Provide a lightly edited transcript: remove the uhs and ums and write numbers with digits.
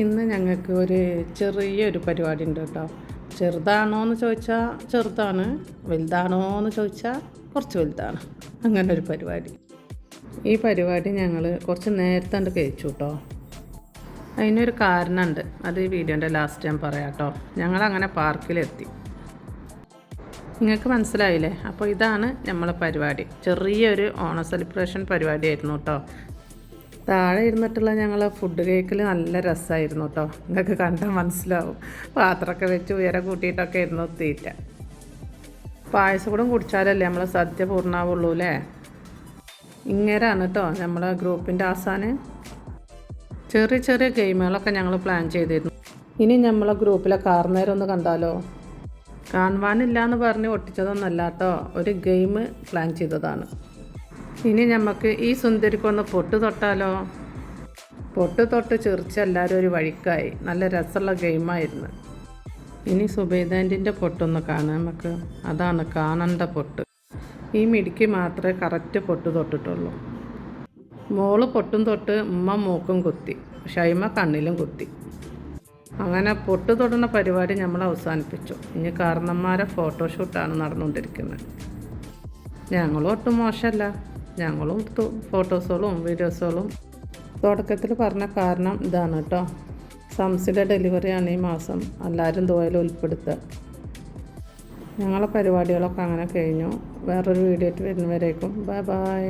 ഇന്ന് ഞങ്ങൾക്ക് ഒരു ചെറിയൊരു പരിപാടി ഉണ്ട് കേട്ടോ. ചെറുതാണോ എന്ന് ചോദിച്ചാൽ ചെറുതാണ്, വലുതാണോ എന്ന് ചോദിച്ചാൽ കുറച്ച് വലുതാണ്. അങ്ങനെ ഒരു പരിപാടി. ഈ പരിപാടി ഞങ്ങൾ കുറച്ച് നേരത്തെ കണ്ട് കഴിച്ചു കേട്ടോ. അതിനൊരു കാരണമുണ്ട്, അത് ഈ വീഡിയോൻ്റെ ലാസ്റ്റ് ഞാൻ പറയാം കേട്ടോ. ഞങ്ങളങ്ങനെ പാർക്കിലെത്തി. നിങ്ങൾക്ക് മനസ്സിലായില്ലേ? അപ്പോൾ ഇതാണ് നമ്മളെ പരിപാടി. ചെറിയൊരു ഓണ സെലിബ്രേഷൻ പരിപാടിയായിരുന്നു കേട്ടോ. താഴെ ഇരുന്നിട്ടുള്ള ഞങ്ങൾ ഫുഡ് കഴിക്കൽ നല്ല രസമായിരുന്നു കേട്ടോ. നിങ്ങൾക്ക് കണ്ടാൽ മനസ്സിലാവും. പാത്രമൊക്കെ വെച്ച് ഉയരം കൂട്ടിയിട്ടൊക്കെ ആയിരുന്നു തീറ്റ. പായസം കൂടെ കുടിച്ചാലല്ലേ നമ്മൾ സദ്യ പൂർണ്ണാവുള്ളൂ അല്ലേ. ഇങ്ങനെയാണ് കേട്ടോ നമ്മളെ ഗ്രൂപ്പിൻ്റെ ആസാനം. ചെറിയ ചെറിയ ഗെയിമുകളൊക്കെ ഞങ്ങൾ പ്ലാൻ ചെയ്തിരുന്നു. ഇനി നമ്മളെ ഗ്രൂപ്പിലെ കാർന്നേരം ഒന്ന് കണ്ടാലോ? കാണുവാനില്ല എന്ന് പറഞ്ഞ് ഒട്ടിച്ചതൊന്നല്ല കേട്ടോ, ഒരു ഗെയിം പ്ലാൻ ചെയ്തതാണ്. ഇനി നമുക്ക് ഈ സുന്ദരിക്കൊന്ന് പൊട്ട് തൊട്ടാലോ? പൊട്ട് തൊട്ട് ചിറിച്ച് എല്ലാവരും ഒരു വഴിക്കായി. നല്ല രസമുള്ള ഗെയിമായിരുന്നു. ഇനി സുബൈദാൻ്റിൻ്റെ പൊട്ടൊന്ന് കാണാം നമുക്ക്. അതാണ് കാണേണ്ട പൊട്ട്. ഈ മിടിക്ക് മാത്രമേ കറക്റ്റ് പൊട്ട് തൊട്ടിട്ടുള്ളൂ. മോള് പൊട്ടും തൊട്ട് ഉമ്മ മൂക്കും കുത്തി, ഷൈമ കണ്ണിലും കുത്തി. അങ്ങനെ പൊട്ട് തൊടുന്ന പരിപാടി നമ്മൾ അവസാനിപ്പിച്ചു. ഇനി കാരണന്മാരെ ഫോട്ടോഷൂട്ടാണ് നടന്നുകൊണ്ടിരിക്കുന്നത്. ഞങ്ങളും ഒട്ടും മോശമല്ല, ഞങ്ങളും ഫോട്ടോസുകളും വീഡിയോസുകളും. തുടക്കത്തിൽ പറഞ്ഞ കാരണം ഇതാണ് കേട്ടോ. സംസിയുടെ ഡെലിവറിയാണ് ഈ മാസം. എല്ലാവരും ദുആയിൽ ഉൾപ്പെടുത്തുക. ഞങ്ങളെ പരിപാടികളൊക്കെ അങ്ങനെ കഴിഞ്ഞു. വേറൊരു വീഡിയോ ആയിട്ട് വരുന്നവരേക്കും ബൈ ബൈ.